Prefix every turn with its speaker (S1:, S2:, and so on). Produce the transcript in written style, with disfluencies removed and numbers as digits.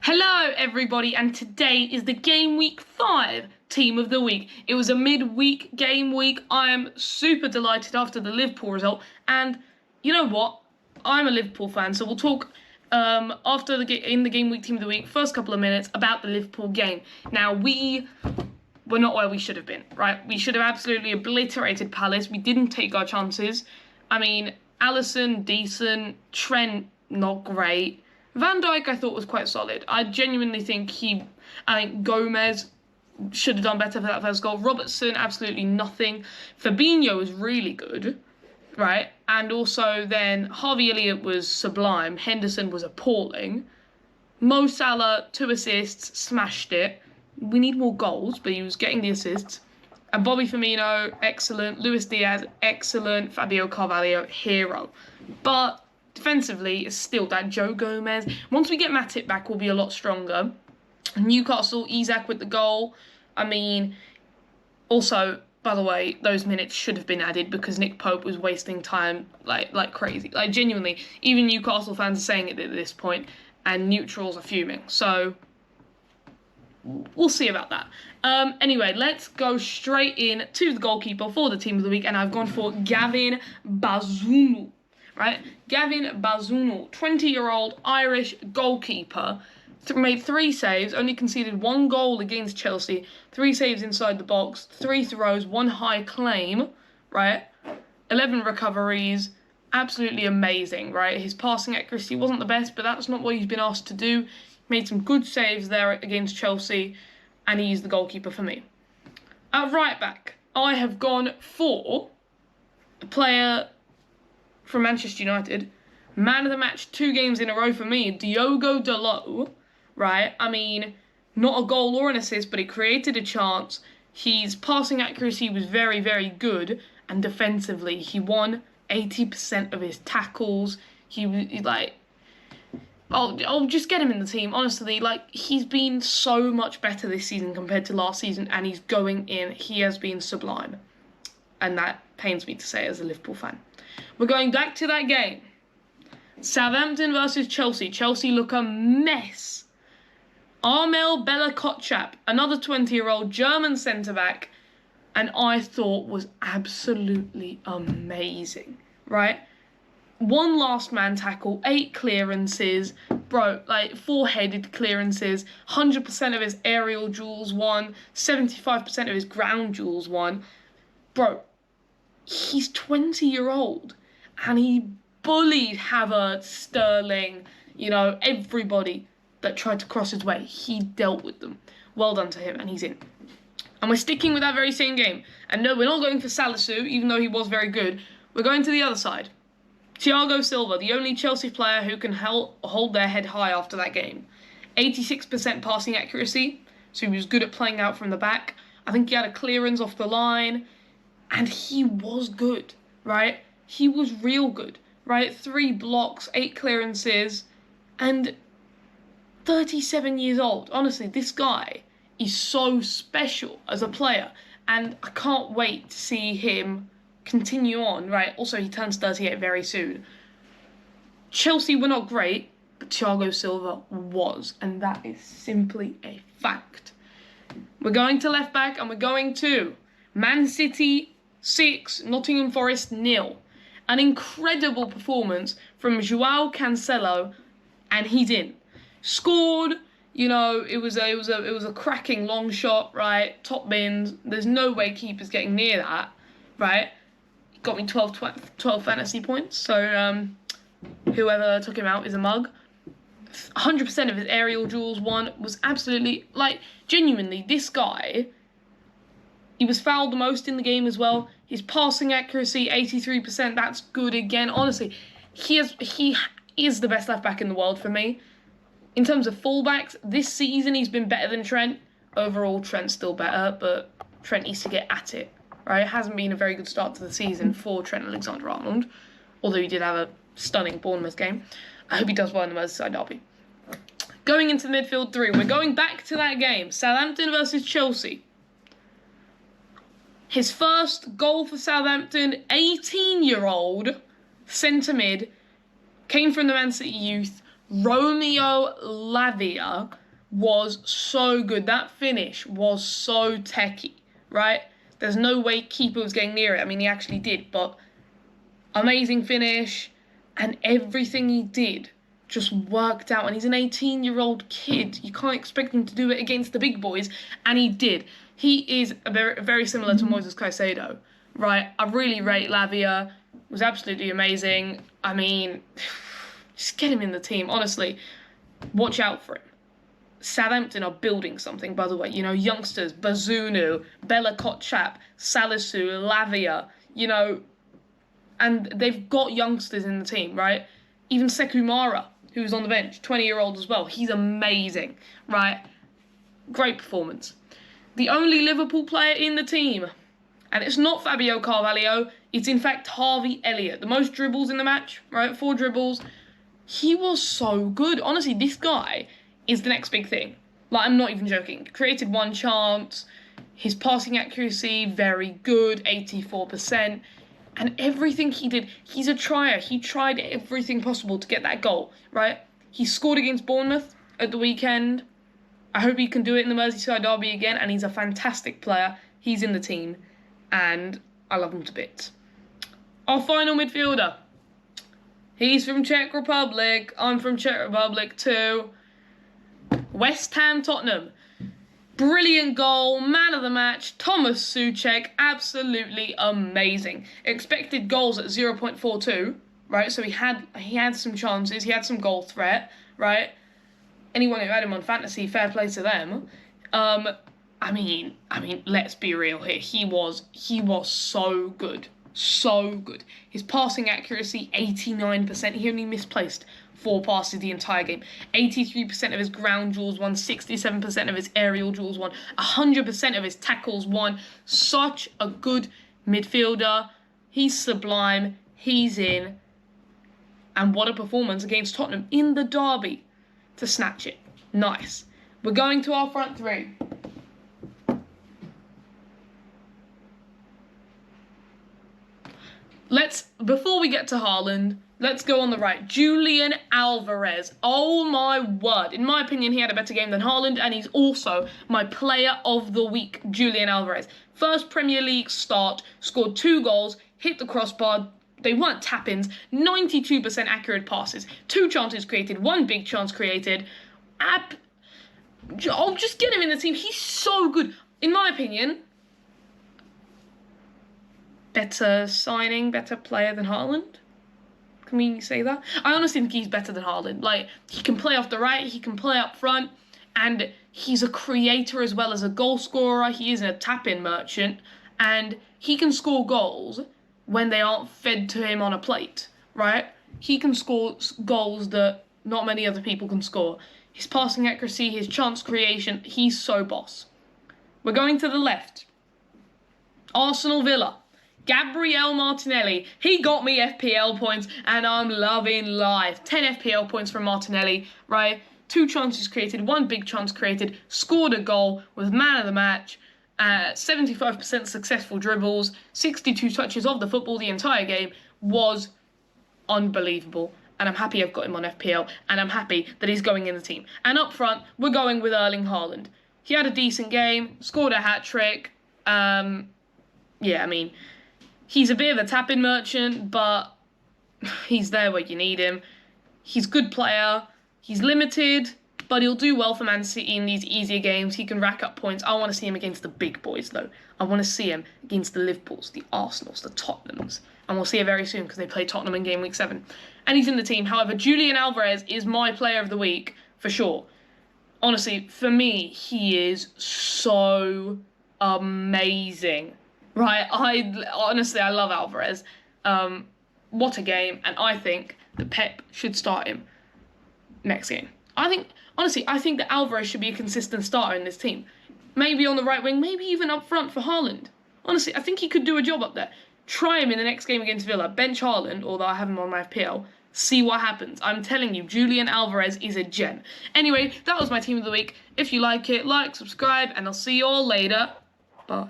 S1: Hello everybody, and today is the Game Week 5 Team of the Week. It was a midweek game week. I am super delighted after the Liverpool result, and you know what? I'm a Liverpool fan, so we'll talk in the Game Week Team of the Week, first couple of minutes, about the Liverpool game. Now, we were not where we should have been, right? We should have absolutely obliterated Palace. We didn't take our chances. I mean, Alisson, decent. Trent, not great. Van Dijk, I thought, was quite solid. I genuinely think Gomez should have done better for that first goal. Robertson, absolutely nothing. Fabinho was really good, right? And also then Harvey Elliott was sublime. Henderson was appalling. Mo Salah, 2 assists, smashed it. We need more goals, but he was getting the assists. And Bobby Firmino, excellent. Luis Diaz, excellent. Fabio Carvalho, hero. But defensively, it's still that Joe Gomez. Once we get Matip back, we'll be a lot stronger. Newcastle, Isak with the goal. I mean, also, by the way, those minutes should have been added because Nick Pope was wasting time like crazy. Like, genuinely, even Newcastle fans are saying it at this point, and neutrals are fuming. So we'll see about that. Anyway, let's go straight in to the goalkeeper for the Team of the Week, and I've gone for Gavin Bazunu. Right, Gavin Bazunu, 20-year-old Irish goalkeeper, made 3 saves, only conceded 1 goal against Chelsea, 3 saves inside the box, 3 throws, 1 high claim, right, 11 recoveries, absolutely amazing, right? His passing accuracy wasn't the best, but that's not what he's been asked to do. Made some good saves there against Chelsea, and he's the goalkeeper for me. At right back, I have gone for a player from Manchester United, man of the match 2 games in a row for me, Diogo Dalot, right? I mean, not a goal or an assist, but he created a chance. His passing accuracy was very, very good, and defensively, he won 80% of his tackles. I'll just get him in the team, honestly. Like, he's been so much better this season compared to last season, and he's going in. He has been sublime, and that pains me to say as a Liverpool fan. We're going back to that game. Southampton versus Chelsea. Chelsea look a mess. Armel Bella-Kotchap, another 20-year-old German centre-back, and I thought was absolutely amazing, right? 1 last man tackle, 8 clearances, bro, like 4-headed clearances, 100% of his aerial duels won, 75% of his ground duels won. Bro, he's 20-year-old, and he bullied Havertz, Sterling, everybody that tried to cross his way. He dealt with them. Well done to him, and he's in. And we're sticking with that very same game. And no, we're not going for Salisu, even though he was very good. We're going to the other side. Thiago Silva, the only Chelsea player who can hold their head high after that game. 86% passing accuracy, so he was good at playing out from the back. I think he had a clearance off the line, and he was good, right? He was real good, right? 3 blocks, 8 clearances, and 37 years old. Honestly, this guy is so special as a player, and I can't wait to see him continue on, right? Also, he turns 38 very soon. Chelsea were not great, but Thiago Silva was, and that is simply a fact. We're going to left back, and we're going to Man City 6, Nottingham Forest 0. An incredible performance from João Cancelo, and he's in. Scored, it was a cracking long shot, right? Top bins. There's no way keeper's getting near that, right? Got me 12 fantasy points, so whoever took him out is a mug. 100% of his aerial duels won, was absolutely, genuinely, this guy, he was fouled the most in the game as well. His passing accuracy, 83%, that's good again. Honestly, he is the best left back in the world for me. In terms of fullbacks, this season he's been better than Trent. Overall, Trent's still better, but Trent needs to get at it, right? It hasn't been a very good start to the season for Trent Alexander-Arnold, although he did have a stunning Bournemouth game. I hope he does well in the Merseyside derby. Going into the midfield 3, we're going back to that game. Southampton versus Chelsea. His first goal for Southampton, 18-year-old centre mid, came from the Man City youth, Romeo Lavia was so good. That finish was so techie, right? There's no way keeper was getting near it. I mean, he actually did, but amazing finish, and everything he did just worked out. And he's an 18-year-old kid. You can't expect him to do it against the big boys, and he did. He is very similar to Moises Caicedo, right? I really rate Lavia. Was absolutely amazing. I mean, just get him in the team. Honestly, watch out for him. Southampton are building something, by the way. You know, youngsters, Bazunu, Bella Kotchap, Salisu, Lavia, you know, and they've got youngsters in the team, right? Even Sekumara, who's on the bench, 20-year-old as well. He's amazing, right? Great performance. The only Liverpool player in the team, and it's not Fabio Carvalho, it's in fact Harvey Elliott. The most dribbles in the match, right? 4 dribbles. He was so good. Honestly, this guy is the next big thing. Like, I'm not even joking. Created 1 chance. His passing accuracy, very good, 84%. And everything he did, he's a trier. He tried everything possible to get that goal, right? He scored against Bournemouth at the weekend. I hope he can do it in the Merseyside derby again, and he's a fantastic player. He's in the team, and I love him to bits. Our final midfielder. He's from Czech Republic. I'm from Czech Republic too. West Ham Tottenham. Brilliant goal, man of the match, Thomas Souček, absolutely amazing. Expected goals at 0.42, right? So he had some chances, he had some goal threat, right? Anyone who had him on fantasy, fair play to them. I mean, let's be real here. He was so good. So good. His passing accuracy, 89%. He only misplaced 4 passes the entire game. 83% of his ground duels won, 67% of his aerial duels won, 100% of his tackles won. Such a good midfielder. He's sublime. He's in. And what a performance against Tottenham in the derby to snatch it. Nice. We're going to our front 3. Before we get to Haaland, let's go on the right. Julian Alvarez. Oh my word. In my opinion, he had a better game than Haaland, and he's also my player of the week, Julian Alvarez. First Premier League start, scored 2 goals, hit the crossbar. They weren't tap-ins, 92% accurate passes, 2 chances created, 1 big chance created. Just get him in the team. He's so good. In my opinion, better signing, better player than Haaland. Can we say that? I honestly think he's better than Haaland. Like, he can play off the right, he can play up front, and he's a creator as well as a goal scorer. He is a tap-in merchant, and he can score goals when they aren't fed to him on a plate, right? He can score goals that not many other people can score. His passing accuracy, his chance creation, he's so boss. We're going to the left. Arsenal Villa. Gabriel Martinelli. He got me FPL points, and I'm loving life. 10 FPL points from Martinelli, right? 2 chances created, 1 big chance created, scored a goal, was man of the match, 75% successful dribbles, 62 touches of the football the entire game. Was unbelievable. And I'm happy I've got him on FPL, and I'm happy that he's going in the team. And up front, we're going with Erling Haaland. He had a decent game, scored a hat-trick. Yeah, I mean, he's a bit of a tap-in merchant, but he's there where you need him. He's a good player. He's limited, but he'll do well for Man City in these easier games. He can rack up points. I want to see him against the big boys, though. I want to see him against the Liverpools, the Arsenals, the Tottenhams. And we'll see it very soon because they play Tottenham in Gameweek 7. And he's in the team. However, Julian Alvarez is my player of the week, for sure. Honestly, for me, he is so amazing. Right? I love Alvarez. What a game. And I think that Pep should start him next game. I think that Alvarez should be a consistent starter in this team. Maybe on the right wing, maybe even up front for Haaland. Honestly, I think he could do a job up there. Try him in the next game against Villa. Bench Haaland, although I have him on my FPL. See what happens. I'm telling you, Julian Alvarez is a gem. Anyway, that was my team of the week. If you like it, like, subscribe, and I'll see you all later. Bye.